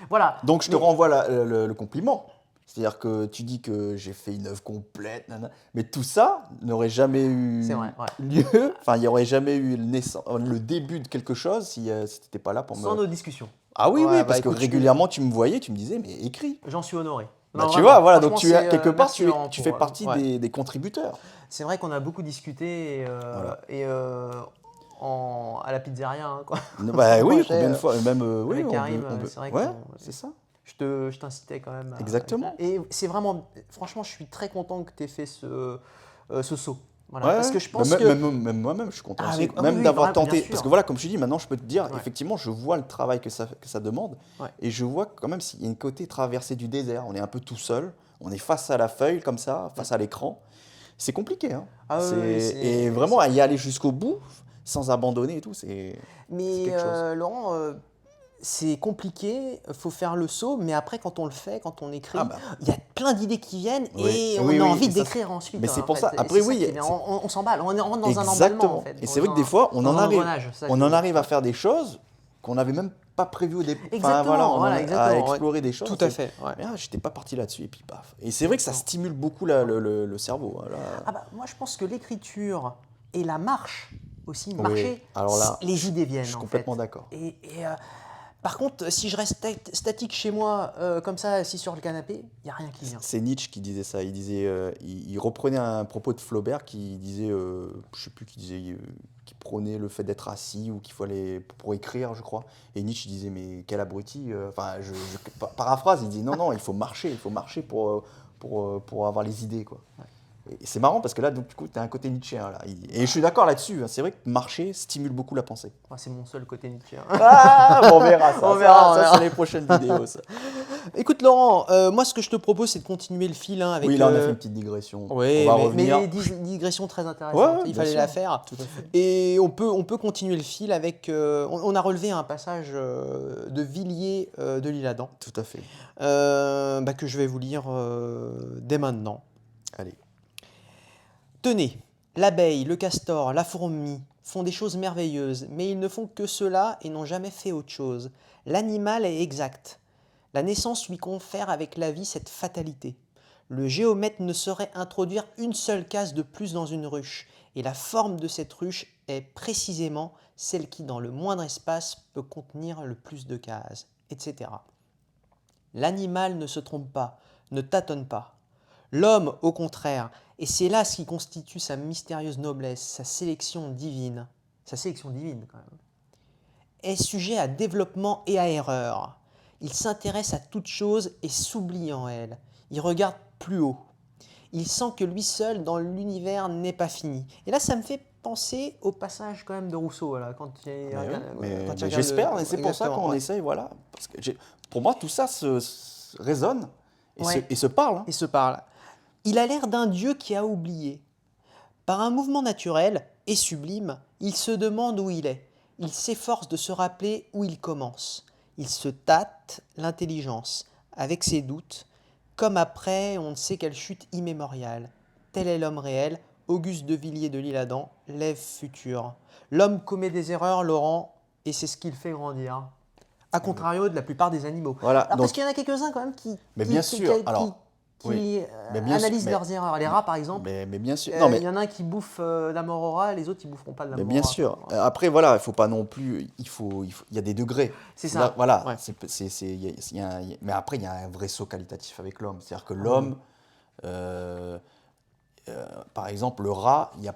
voilà. Donc je te Mais renvoie le compliment. C'est-à-dire que tu dis que j'ai fait une œuvre complète, nanana. Mais tout ça n'aurait jamais c'est eu vrai, ouais. lieu, enfin il n'y aurait jamais eu le début de quelque chose si tu n'étais pas là pour Sans me... nos discussions. Ah oui, Ouais, oui, bah parce que écoute, régulièrement tu me voyais, tu me disais, mais écris. j'en suis honoré. Bah Non, tu vois, vraiment. voilà, donc Franchement, tu as, c'est quelque part, merci Laurent tu fais pour. partie Ouais. des contributeurs. C'est vrai qu'on a beaucoup discuté Voilà. à la pizzeria, hein, quoi. On Bah oui, mangeait combien de fois, même, oui, avec Karim. on peut, C'est vrai ouais, qu'on c'est ça, je t'incitais quand même à écrire. exactement. Et c'est vraiment, franchement, je suis très content que tu aies fait ce saut. Voilà, Ouais, parce ouais. que je Bah, pense que. même moi-même, je suis content Ah, aussi. oui, Même oui, d'avoir bien tenté. Parce que sûr. voilà, comme je te dis, maintenant, je peux te dire, Ouais, effectivement, je vois le travail que ça demande. ouais. Et je vois quand même s'il y a une côté traversée du désert. On est un peu tout seul. On est face à la feuille, comme ça, face à l'écran. C'est compliqué, hein. Ah oui, oui, Et vraiment, c'est à y aller compliqué. jusqu'au bout, sans abandonner et tout, c'est Mais quelque chose. Laurent, c'est compliqué, faut faire le saut, mais après, quand on le fait, quand on Ah écrit, bah, il y a plein d'idées qui viennent oui, et oui, on a oui. envie Mais ça, d'écrire ensuite, mais hein, c'est en pour ça. fait. Et Après, c'est ça oui, qui est bien. On s'emballe, on rentre dans un emballement, en exactement. fait, Et c'est vrai que des fois, dans un engrenage, c'est ça que on je veux en dire. arrive à Ouais. faire des choses qu'on n'avait même pas prévu au début. Enfin, voilà, Exactement, voilà, à exactement. Ouais. explorer des Tout choses. à fait, ouais. Mais j'étais pas parti là-dessus, et puis paf. Et c'est vrai que ça Exactement. stimule beaucoup le cerveau, hein, là. Ah bah, moi, je pense que l'écriture et la marche, aussi, Oui, marcher, alors là, les idées je viennent, suis en complètement fait. d'accord. Par contre, si je reste statique chez moi, comme ça, assis sur le canapé, il n'y a rien qui vient. C'est Nietzsche qui disait ça. Il disait, il reprenait un propos de Flaubert qui disait, je sais plus, qui disait, qui prônait le fait d'être assis ou qu'il fallait pour écrire, je crois. Et Nietzsche disait, mais quel abruti. Enfin, paraphrase, il dit, non, non, il faut marcher pour avoir les idées, quoi. Et c'est marrant parce que là, donc, du coup, tu as un côté nietzschéen, là. Et je suis d'accord là-dessus, hein. C'est vrai que marcher stimule beaucoup la pensée. Moi, c'est mon seul côté Nietzsche. Ah, bon, on verra ça. On verra, on Ça, verra. c'est les prochaines vidéos, ça. Écoute Laurent, moi ce que je te propose c'est de continuer le fil hein, Oui, avec... là, on a fait une petite digression. On Oui, va mais revenir. digression très Ouais, intéressante, ouais, il bien fallait sûr. la faire. Tout à fait. Et on peut continuer le fil avec... on a relevé un passage de Villiers de l'Isle-Adam Tout à fait. que je vais vous lire dès maintenant. Allez. Tenez, l'abeille, le castor, la fourmi font des choses merveilleuses, mais ils ne font que cela et n'ont jamais fait autre chose. L'animal est exact. La naissance lui confère avec la vie cette fatalité. Le géomètre ne saurait introduire une seule case de plus dans une ruche, et la forme de cette ruche est précisément celle qui, dans le moindre espace, peut contenir le plus de cases, etc. L'animal ne se trompe pas, ne tâtonne pas. L'homme, au contraire, et c'est là ce qui constitue sa mystérieuse noblesse, sa sélection divine quand même, est sujet à développement et à erreur. Il s'intéresse à toute chose et s'oublie en elle. Il regarde plus haut. Il sent que lui seul dans l'univers n'est pas fini. Et là, ça me fait penser au passage quand même de Rousseau, là, quand il Mais oui, regarde, quand il mais regarde j'espère, et c'est pour ça exactement, qu'on ouais. essaye, voilà. Parce que pour moi, tout ça se résonne Ouais, et se parle, hein. et se parle. Il a l'air d'un dieu qui a oublié. Par un mouvement naturel et sublime, il se demande où il est. Il s'efforce de se rappeler où il commence. Il se tâte l'intelligence, avec ses doutes, comme après on ne sait quelle chute immémoriale. Tel est l'homme réel, Auguste de Villiers de l'Isle-Adam, l'Ève future. L'homme commet des erreurs, Laurent, et c'est ce qui le fait grandir. A contrario de la plupart des animaux. Voilà, Alors parce donc, qu'il y en a quelques-uns quand même mais bien sûr, alors, qui Oui. Mais bien sûr, analysent leurs erreurs. Les rats, par exemple, mais bien sûr. Non, mais il y en a un qui bouffe la mort au rat, les autres, ils boufferont pas de la Mais mort bien au rat. sûr. Voilà. Après, voilà, il faut pas non plus. Il y a des degrés. C'est Là, ça. voilà. Ouais. Mais après, il y a un vrai saut qualitatif avec l'homme. C'est-à-dire que Ah oui. l'homme, euh, par exemple, le rat, il y a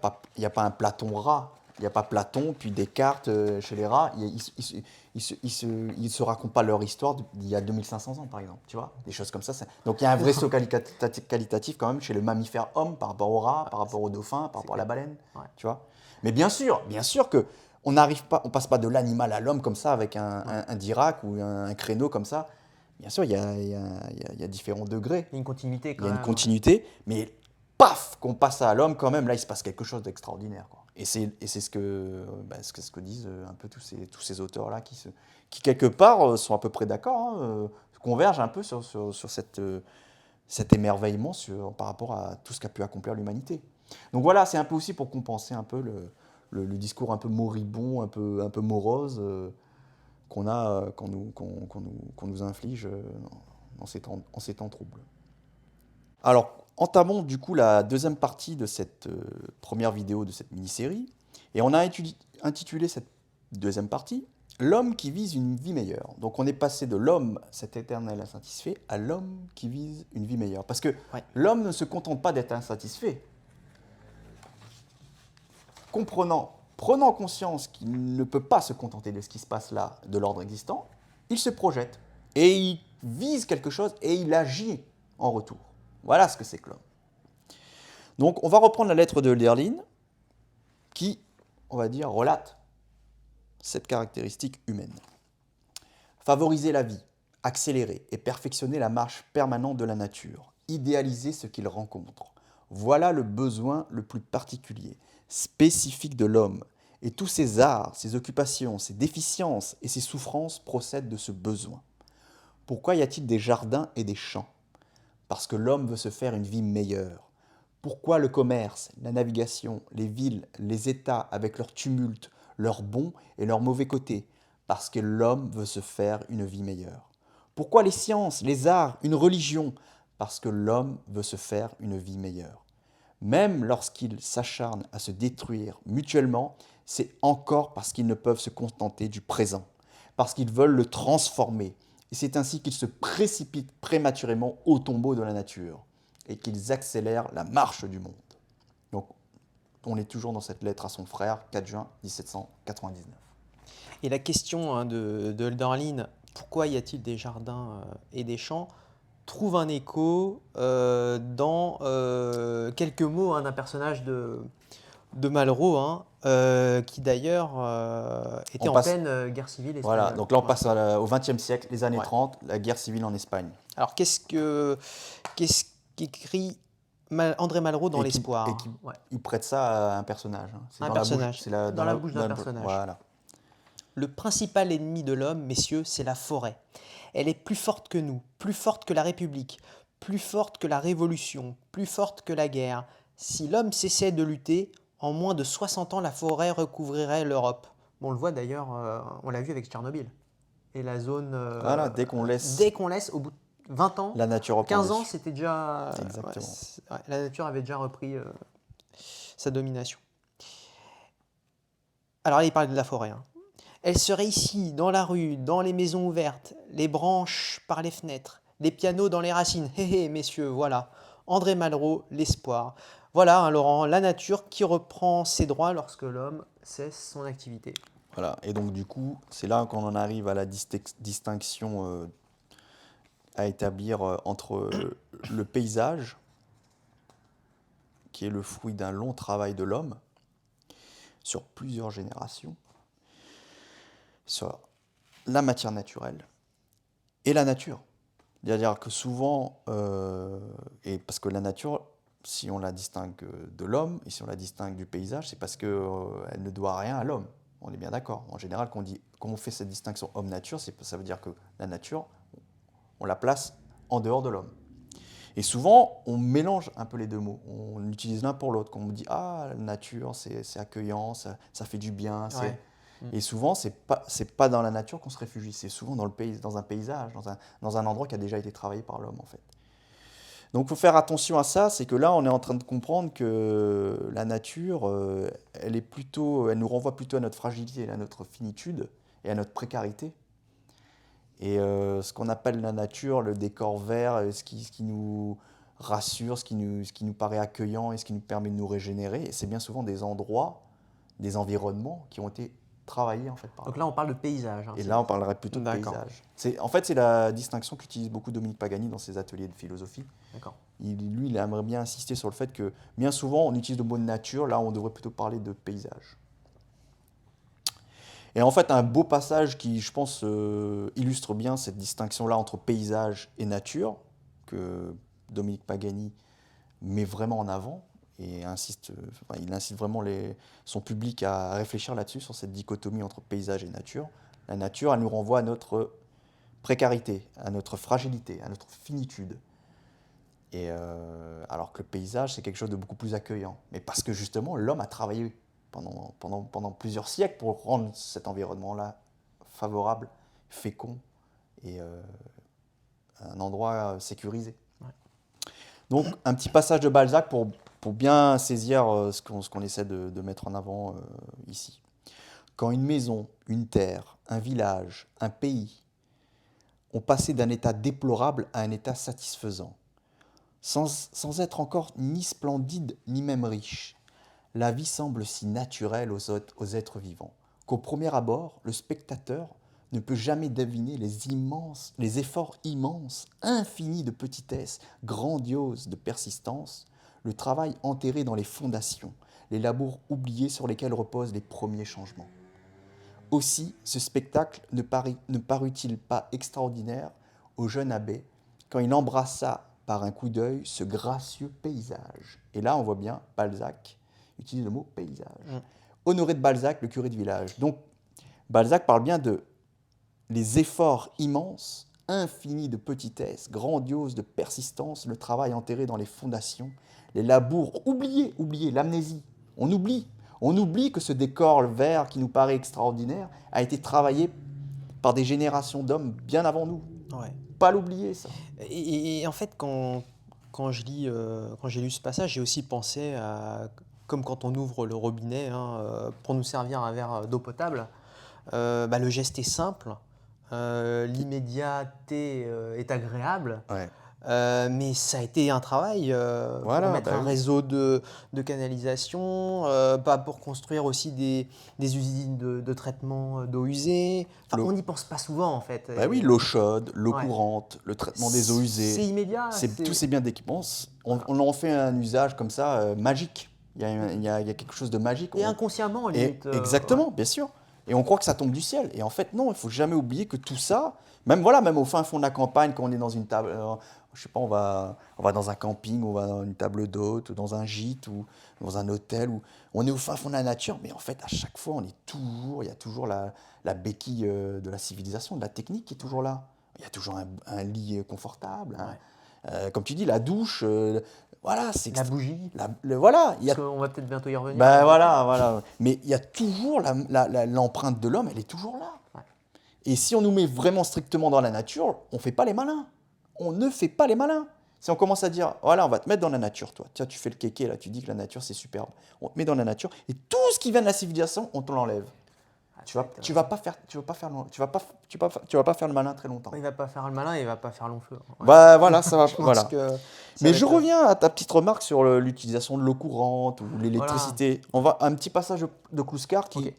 pas un Platon rat. Il n'y a pas Platon, puis Descartes chez les rats. Ils se racontent pas leur histoire d'il y a 2500 ans, par exemple. Tu vois, des choses comme ça. Donc il y a un vrai saut qualitatif quand même chez le mammifère homme par rapport au rat, par rapport au dauphin, par C'est rapport à la clair. baleine. Ouais. Tu vois. Mais bien sûr que on n'arrive pas, on passe pas de l'animal à l'homme comme ça avec Non. un Dirac ou un créneau comme ça. Bien sûr, il y a différents degrés. Il y a une continuité Il y quand a une même. continuité, mais paf, qu'on passe à l'homme quand même, là il se passe quelque chose d'extraordinaire, quoi. Et c'est ce que disent un peu tous ces auteurs-là qui quelque part sont à peu près d'accord, hein, convergent un peu sur cet émerveillement par rapport à tout ce qu'a pu accomplir l'humanité. Donc voilà, c'est un peu aussi pour compenser un peu le discours un peu moribond, un peu morose qu'on a, qu'on nous inflige en ces temps troubles. Alors, entamons du coup la deuxième partie de cette première vidéo de cette mini-série. Et on a intitulé cette deuxième partie L'homme qui vise une vie meilleure. Donc on est passé de l'homme, cet éternel insatisfait, à l'homme qui vise une vie meilleure. Parce que Ouais. l'homme ne se contente pas d'être insatisfait. Prenant conscience qu'il ne peut pas se contenter de ce qui se passe là, de l'ordre existant, il se projette. Et il vise quelque chose et il agit en retour. Voilà ce que c'est que l'homme. Donc, on va reprendre la lettre de Hölderlin qui, on va dire, relate cette caractéristique humaine. Favoriser la vie, accélérer et perfectionner la marche permanente de la nature, idéaliser ce qu'il rencontre. Voilà le besoin le plus particulier, spécifique de l'homme. Et tous ses arts, ses occupations, ses déficiences et ses souffrances procèdent de ce besoin. Pourquoi y a-t-il des jardins et des champs? Parce que l'homme veut se faire une vie meilleure. Pourquoi le commerce, la navigation, les villes, les États avec leur tumulte, leurs bons et leurs mauvais côtés? Parce que l'homme veut se faire une vie meilleure. Pourquoi les sciences, les arts, une religion? Parce que l'homme veut se faire une vie meilleure. Même lorsqu'ils s'acharnent à se détruire mutuellement, c'est encore parce qu'ils ne peuvent se contenter du présent, parce qu'ils veulent le transformer. Et c'est ainsi qu'ils se précipitent prématurément au tombeau de la nature et qu'ils accélèrent la marche du monde. Donc, on est toujours dans cette lettre à son frère, 4 juin 1799. Et la question de Hölderlin, pourquoi y a-t-il des jardins et des champs, trouve un écho dans quelques mots d'un personnage de Malraux, qui d'ailleurs était On en passe, pleine guerre civile voilà, espagnole. donc là on Ouais. passe au XXe siècle, les années Ouais. 30, la guerre civile en Espagne. Alors qu'est-ce qu'écrit André Malraux dans Et qui, et l'Espoir? qui Ouais. il prête ça à un personnage, hein. C'est Un dans la bouche, personnage, c'est dans la bouche d'un personnage. voilà. Le principal ennemi de l'homme, messieurs, c'est la forêt. Elle est plus forte que nous, plus forte que la République, plus forte que la Révolution, plus forte que la guerre. Si l'homme cessait de lutter, en moins de 60 ans, la forêt recouvrirait l'Europe. Bon, on le voit d'ailleurs, on l'a vu avec Tchernobyl. Et la zone, Voilà, dès qu'on laisse, au bout de 20 ans, la nature reprend 15 le ans, dessus. c'était déjà... Exactement. la nature avait déjà repris sa domination. Alors là, il parle de la forêt. Elle serait ici, dans la rue, dans les maisons ouvertes, les branches par les fenêtres, les pianos dans les racines. Hé hé, messieurs, voilà. André Malraux, l'espoir. Voilà, Laurent, la nature qui reprend ses droits lorsque l'homme cesse son activité. Voilà, et donc du coup, c'est là qu'on en arrive à la distinction à établir entre le paysage, qui est le fruit d'un long travail de l'homme, sur plusieurs générations, sur la matière naturelle et la nature. C'est-à-dire que souvent, et parce que la nature, si on la distingue de l'homme et si on la distingue du paysage, c'est parce qu'elle ne doit rien à l'homme. On est bien d'accord. En général, quand on fait cette distinction homme-nature, ça veut dire que la nature, on la place en dehors de l'homme. Et souvent, on mélange un peu les deux mots. On utilise l'un pour l'autre. Quand on dit ah, la nature, c'est accueillant, ça fait du bien. Ouais. Et souvent, c'est pas dans la nature qu'on se réfugie. C'est souvent dans un paysage, dans un endroit qui a déjà été travaillé par l'homme, en fait. Donc, il faut faire attention à ça. C'est que là, on est en train de comprendre que la nature, elle nous renvoie plutôt à notre fragilité, à notre finitude et à notre précarité. Et ce qu'on appelle la nature, le décor vert, ce qui nous rassure, ce qui nous paraît accueillant et ce qui nous permet de nous régénérer, et c'est bien souvent des endroits, des environnements qui ont été travaillés en fait par Donc l'homme. là, on parle de paysage. Et là, on parlerait plutôt de D'accord. paysage. En fait, c'est la distinction qu'utilise beaucoup Dominique Pagani dans ses ateliers de philosophie. D'accord. Lui, il aimerait bien insister sur le fait que bien souvent, on utilise le mot de nature, là, on devrait plutôt parler de paysage. Et en fait, un beau passage qui, je pense, illustre bien cette distinction-là entre paysage et nature, que Dominique Pagani met vraiment en avant, et il incite vraiment son public à réfléchir là-dessus, sur cette dichotomie entre paysage et nature. La nature, elle nous renvoie à notre précarité, à notre fragilité, à notre finitude. Et alors que le paysage, c'est quelque chose de beaucoup plus accueillant. Mais parce que justement, l'homme a travaillé pendant plusieurs siècles pour rendre cet environnement-là favorable, fécond et un endroit sécurisé. Ouais. Donc, un petit passage de Balzac pour bien saisir ce qu'on essaie de mettre en avant ici. Quand une maison, une terre, un village, un pays ont passé d'un état déplorable à un état satisfaisant, sans être encore ni splendide ni même riche, la vie semble si naturelle aux êtres vivants qu'au premier abord, le spectateur ne peut jamais deviner les efforts immenses, infinis de petitesse, grandioses de persistance, le travail enterré dans les fondations, les labours oubliés sur lesquels reposent les premiers changements. Aussi, ce spectacle ne parut-il pas extraordinaire au jeune abbé quand il embrassa par un coup d'œil ce gracieux paysage. Et là, on voit bien Balzac utilise le mot paysage. Honoré de Balzac, le curé de village. Donc, Balzac parle bien de les efforts immenses, infinis de petitesse, grandioses de persistance, le travail enterré dans les fondations, les labours oubliés, l'amnésie. On oublie que ce décor vert qui nous paraît extraordinaire a été travaillé par des générations d'hommes bien avant nous. Ouais. Pas l'oublier, ça. Et en fait, quand j'ai lu ce passage, j'ai aussi pensé à comme quand on ouvre le robinet pour nous servir un verre d'eau potable. Le geste est simple, l'immédiateté est agréable, Ouais. mais ça a été un travail pour mettre un réseau de canalisation, pour construire aussi des usines de traitement d'eau usée. Enfin, on n'y pense pas souvent en fait. Oui, l'eau chaude, l'eau courante, le traitement des eaux usées. C'est immédiat. Tous ces biens d'équipement, on en fait un usage comme ça magique. Il y a quelque chose de magique. Et inconsciemment, limite. Exactement, bien sûr. Et on croit que ça tombe du ciel. Et en fait, non, il ne faut jamais oublier que tout ça, même au fin fond de la campagne, quand on est dans une table, je sais pas, on va dans un camping, on va dans une table d'hôte, ou dans un gîte, ou dans un hôtel, où on est au fin fond de la nature, mais en fait, à chaque fois, il y a toujours la béquille de la civilisation, de la technique qui est toujours là. Il y a toujours un lit confortable, comme tu dis, la douche, voilà, c'est la bougie. Voilà, Parce qu'on va peut-être bientôt y revenir. Voilà. Mais il y a toujours l'empreinte de l'homme, elle est toujours là. Ouais. Et si on nous met vraiment strictement dans la nature, on ne fait pas les malins. On ne fait pas les malins. Si on commence à dire, voilà, on va te mettre dans la nature, toi. Tiens, tu fais le kéké, là, tu dis que la nature, c'est superbe. On te met dans la nature, et tout ce qui vient de la civilisation, on te l'enlève. Tu vas pas faire le malin très longtemps. Il va pas faire le malin, il va pas faire long feu. Ouais. Voilà, ça va. Voilà. Mais je reviens à ta petite remarque sur l'utilisation de l'eau courante ou l'électricité. Voilà. On va un petit passage de Kluskar qui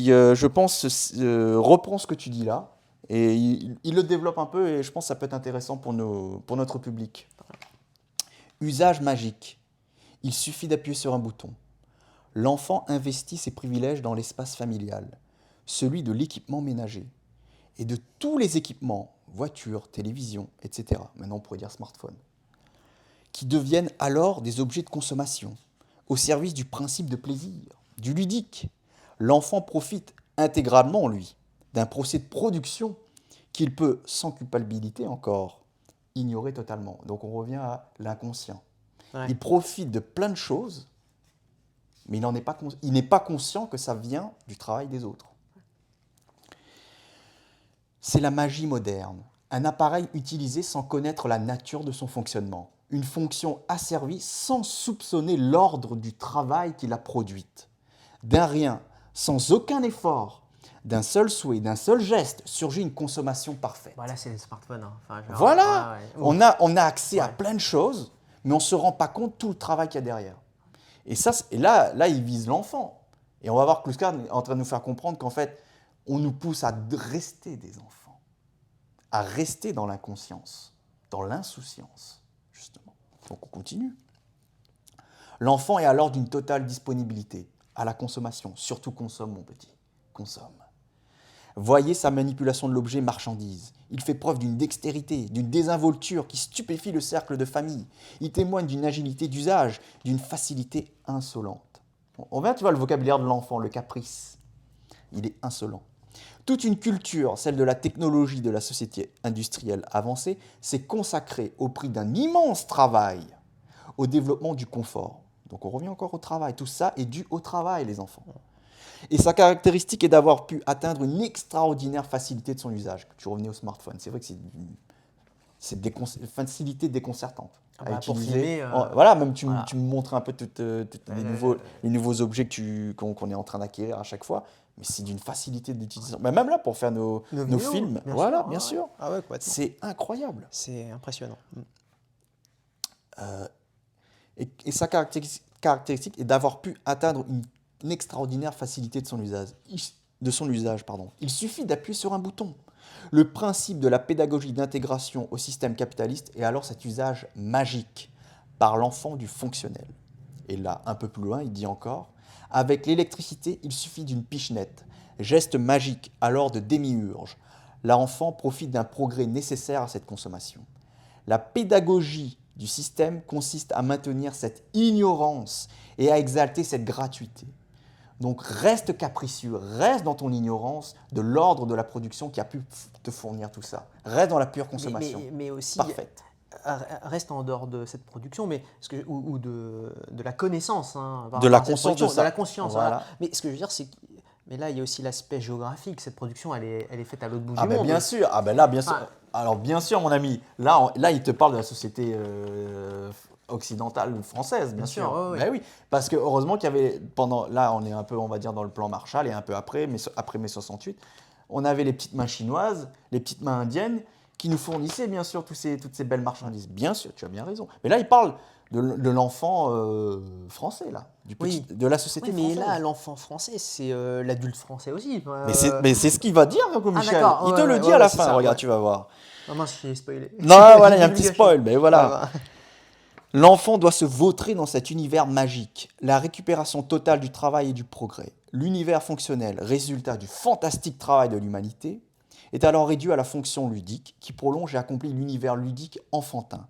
je pense, reprend ce que tu dis là, et il le développe un peu, et je pense que ça peut être intéressant pour notre public. Usage magique. Il suffit d'appuyer sur un bouton. L'enfant investit ses privilèges dans l'espace familial, celui de l'équipement ménager, et de tous les équipements, voitures, télévision, etc., maintenant on pourrait dire smartphone, qui deviennent alors des objets de consommation, au service du principe de plaisir, du ludique. L'enfant profite intégralement, lui, d'un procès de production qu'il peut, sans culpabilité encore, ignorer totalement. Donc on revient à l'inconscient. Ouais. Il profite de plein de choses, mais il n'est pas conscient que ça vient du travail des autres. C'est la magie moderne Un appareil utilisé sans connaître la nature de son fonctionnement. Une fonction asservie sans soupçonner l'ordre du travail qu'il a produite. D'un rien, sans aucun effort, d'un seul souhait, d'un seul geste, surgit une consommation parfaite. Voilà, c'est les smartphones. Hein. Enfin, genre, Voilà, ouais. on a accès à Ouais. plein de choses, mais on ne se rend pas compte de tout le travail qu'il y a derrière. Et là, il vise l'enfant. Et on va voir que Kluskar est en train de nous faire comprendre qu'en fait, on nous pousse à rester des enfants, à rester dans l'inconscience, dans l'insouciance, justement. Donc on continue. L'enfant est alors d'une totale disponibilité à la consommation. Surtout consomme, mon petit, consomme. Voyez sa manipulation de l'objet marchandise. Il fait preuve d'une dextérité, d'une désinvolture qui stupéfie le cercle de famille. Il témoigne d'une agilité d'usage, d'une facilité insolente. On voit, tu vois, le vocabulaire de l'enfant, le caprice. Il est insolent. Toute une culture, celle de la technologie de la société industrielle avancée, s'est consacrée au prix d'un immense travail au développement du confort. Donc on revient encore au travail. Tout ça est dû au travail, les enfants. Et sa caractéristique est d'avoir pu atteindre une extraordinaire facilité de son usage. Tu revenais au smartphone. C'est vrai que c'est une facilité déconcertante à Pour utiliser. filmer, Voilà, même tu voilà. me montres un peu les nouveaux objets qu'on est en train d'acquérir à chaque fois. Mais c'est d'une facilité d'utilisation. Mais même là, pour faire nos vidéos, films, bien voilà, sûr, bien ouais. sûr. Ah ouais, complètement. C'est incroyable. C'est impressionnant. Et sa caractéristique est d'avoir pu atteindre une extraordinaire facilité de son usage. Il suffit d'appuyer sur un bouton. Le principe de la pédagogie d'intégration au système capitaliste est alors cet usage magique par l'enfant du fonctionnel. Et là, un peu plus loin, il dit encore, avec l'électricité, il suffit d'une pichenette. Geste magique alors de démiurge. L'enfant profite d'un progrès nécessaire à cette consommation. La pédagogie du système consiste à maintenir cette ignorance et à exalter cette gratuité. Donc reste capricieux, reste dans ton ignorance de l'ordre de la production qui a pu te fournir tout ça. Reste dans la pure consommation. Mais aussi, parfaite. Reste en dehors de cette production, mais ou de la connaissance. Hein, De la conscience de ça. De la conscience, Voilà. voilà. Mais ce que je veux dire, c'est que mais là, il y a aussi l'aspect géographique. Cette production, elle est faite à l'autre bout du monde. Bien sûr. Là, bien sûr. Alors, bien sûr, mon ami. Là, il te parle de la société occidentale française, bien sûr. Oui. Ben oui, parce que heureusement qu'il y avait là, on est un peu, on va dire, dans le plan Marshall et un peu après, mais après mai 68, on avait les petites mains chinoises, les petites mains indiennes qui nous fournissaient bien sûr toutes ces belles marchandises. Bien sûr, tu as bien raison. Mais là, il parle de l'enfant français, là, de la société française. Mais là, l'enfant français, c'est l'adulte français aussi. Mais c'est ce qu'il va dire, Michel. Il te le dit à la fin, regarde, tu vas voir. Non, mince, j'ai spoilé. Non, voilà, il y a un petit spoil, mais voilà. L'enfant doit se vautrer dans cet univers magique, la récupération totale du travail et du progrès. L'univers fonctionnel, résultat du fantastique travail de l'humanité, est alors réduit à la fonction ludique qui prolonge et accomplit l'univers ludique enfantin.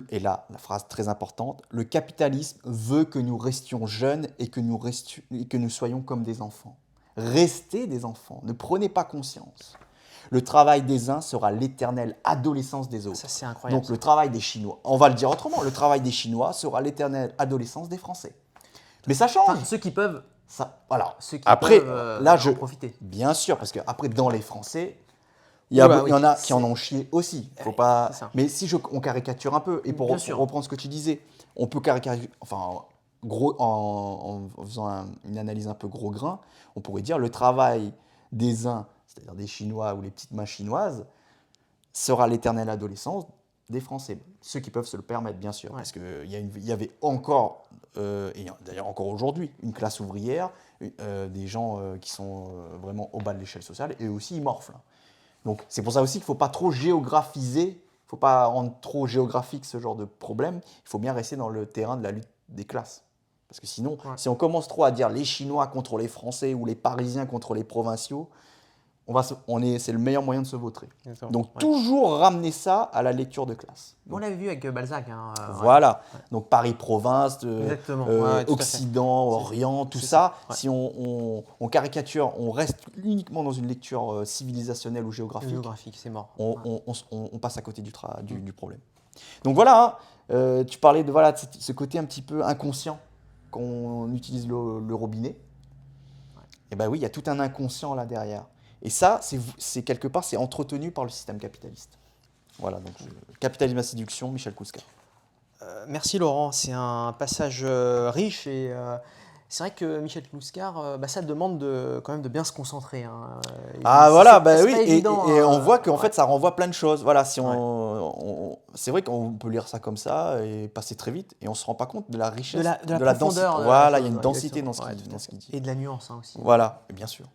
Et là, la phrase très importante, le capitalisme veut que nous restions jeunes et que nous soyons comme des enfants. Restez des enfants, ne prenez pas conscience. Le travail des uns sera l'éternelle adolescence des autres. Ça, c'est incroyable. Donc le travail des Chinois, on va le dire autrement, le travail des Chinois sera l'éternelle adolescence des Français. Mais ça change. Enfin, ceux qui peuvent. Ça, voilà. Ceux qui après, peuvent là, en profiter. Bien sûr, parce qu'après, dans les Français, il y en a qui en ont chié aussi. Faut pas. Mais si on caricature un peu, et pour reprendre ce que tu disais, on peut caricaturer, enfin, en faisant une analyse un peu gros grain, on pourrait dire le travail des uns, c'est-à-dire des Chinois ou les petites mains chinoises, sera l'éternelle adolescence des Français. Ceux qui peuvent se le permettre, bien sûr. Parce qu'il y avait encore, et d'ailleurs encore aujourd'hui, une classe ouvrière, des gens qui sont vraiment au bas de l'échelle sociale, et aussi ils morflent. Donc c'est pour ça aussi qu'il ne faut pas trop géographiser, il ne faut pas rendre trop géographique ce genre de problème, il faut bien rester dans le terrain de la lutte des classes. Parce que sinon, si on commence trop à dire les Chinois contre les Français ou les Parisiens contre les provinciaux, c'est le meilleur moyen de se vautrer. Donc toujours ramener ça à la lecture de classe. On l'avait vu avec Balzac. Voilà. Donc Paris-Province, Occident, Orient, tout ça. Si on caricature, on reste uniquement dans une lecture civilisationnelle ou géographique. Géographique, c'est mort. On passe à côté du problème. Donc voilà, tu parlais de ce côté un petit peu inconscient qu'on utilise le robinet. Et ben oui, il y a tout un inconscient là derrière. Et ça, c'est quelque part, c'est entretenu par le système capitaliste. Voilà, donc Capitalisme à séduction, Michel Kouskar. Merci Laurent, c'est un passage riche et c'est vrai que Michel Kouskar, ça demande quand même de bien se concentrer, hein. Ah voilà, bah C'est oui, pas évident, et on hein. voit qu'en Ouais. fait ça renvoie plein de choses. Voilà, si Ouais. c'est vrai qu'on peut lire ça comme ça et passer très vite et on se rend pas compte de la De richesse, la de la densité. profondeur de la Voilà, il y a chose, une ouais, densité exactement. dans ce Ouais, qu'il tout dans à ce fait. qu'il dit. Et de la nuance, hein, aussi. Voilà, et bien sûr.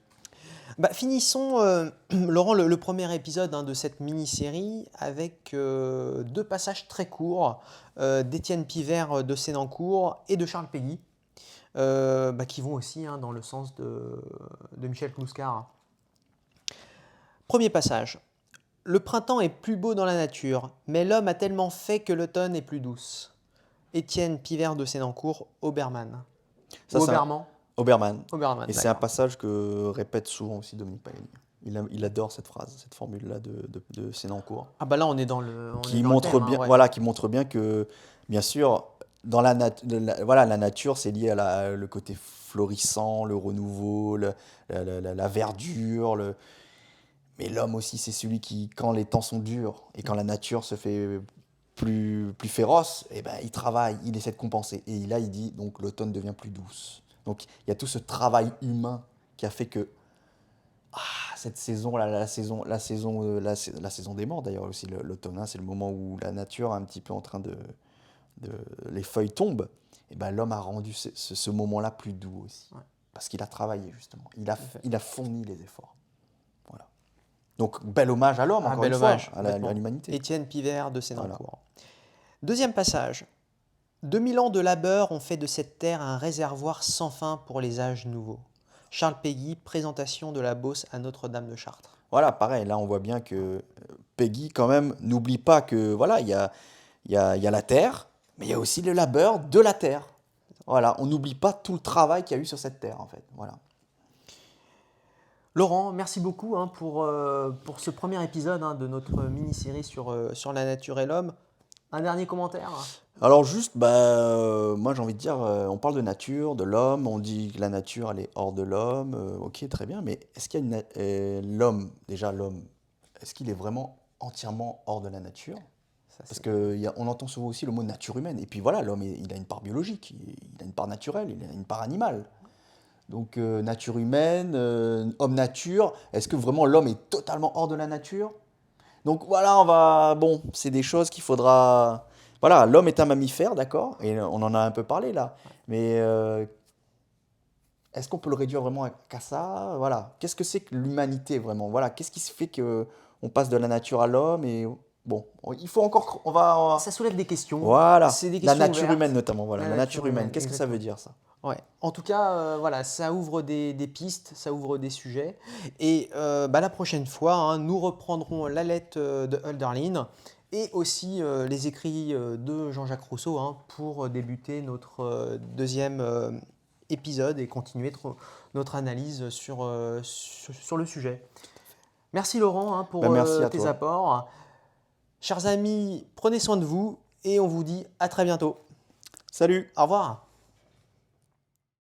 Finissons, Laurent, le premier épisode, hein, de cette mini-série avec deux passages très courts d'Étienne Pivert de Sénancourt et de Charles Péguy, qui vont aussi, hein, dans le sens de Michel Kouskar. Premier passage. Le printemps est plus beau dans la nature, mais l'homme a tellement fait que l'automne est plus douce. Étienne Pivert de Sénancourt, Obermann. Ça, Ou c'est un Obermann. Obermann. Obermann, Et c'est un d'accord. passage que répète souvent aussi Dominique Pagani. Il adore cette phrase, cette formule-là de Sénancourt. Ah bah là, on est dans le Qui thème, montre hein, bien, ouais. voilà, qui montre bien que, bien sûr, dans voilà, la nature, c'est lié à le côté florissant, le renouveau, la verdure. Mais l'homme aussi, c'est celui qui, quand les temps sont durs et quand la nature se fait plus féroce, eh ben, il travaille, il essaie de compenser. Et là, il dit, donc l'automne devient plus douce. Donc il y a tout ce travail humain qui a fait que cette saison, la saison des morts d'ailleurs aussi, l'automne, hein, c'est le moment où la nature est un petit peu en train les feuilles tombent. Et ben l'homme a rendu ce moment-là plus doux aussi, Ouais. parce qu'il a travaillé justement, Fait. il a fourni les efforts. Voilà. Donc bel hommage à l'homme, encore Bel une fois, hommage, à complètement. l'humanité. Étienne Pivert de Voilà. Sénancourt. Deuxième passage. 2000 ans de labeur ont fait de cette terre un réservoir sans fin pour les âges nouveaux. Charles Péguy, présentation de la Beauce à Notre-Dame de Chartres. Voilà, pareil, là on voit bien que Peggy, quand même, n'oublie pas que voilà, il y a la terre, mais il y a aussi le labeur de la terre. Voilà, on n'oublie pas tout le travail qu'il y a eu sur cette terre, en fait. Voilà. Laurent, merci beaucoup, hein, pour ce premier épisode, hein, de notre mini-série sur la nature et l'homme. Un dernier commentaire? Alors juste, moi j'ai envie de dire, on parle de nature, de l'homme, on dit que la nature elle est hors de l'homme, ok très bien, mais est-ce qu'il y a l'homme, déjà l'homme, est-ce qu'il est vraiment entièrement hors de la nature? Ça, Parce qu'on entend souvent aussi le mot nature humaine, et puis voilà, l'homme il a une part biologique, il a une part naturelle, il a une part animale. Donc nature humaine, homme-nature, est-ce que vraiment l'homme est totalement hors de la nature? Donc voilà, bon, c'est des choses qu'il faudra. Voilà, l'homme est un mammifère, d'accord, et on en a un peu parlé là. Mais est-ce qu'on peut le réduire vraiment qu'à ça? Voilà, qu'est-ce que c'est que l'humanité vraiment? Voilà, qu'est-ce qui se fait que on passe de la nature à l'homme et bon, il faut encore, Ça soulève des questions. voilà, C'est des la questions nature ouvertes. humaine notamment, voilà, La la nature nature humaine, humaine, qu'est-ce que ça veut exactement. dire ça? Ouais. En tout cas, voilà, ça ouvre des pistes, ça ouvre des sujets. Et la prochaine fois, hein, nous reprendrons la lettre de Hölderlin et aussi les écrits de Jean-Jacques Rousseau, hein, pour débuter notre deuxième épisode et continuer notre analyse sur le sujet. Merci Laurent, hein, pour Merci à tes toi. apports. Chers amis, prenez soin de vous et on vous dit à très bientôt. Salut! Au revoir.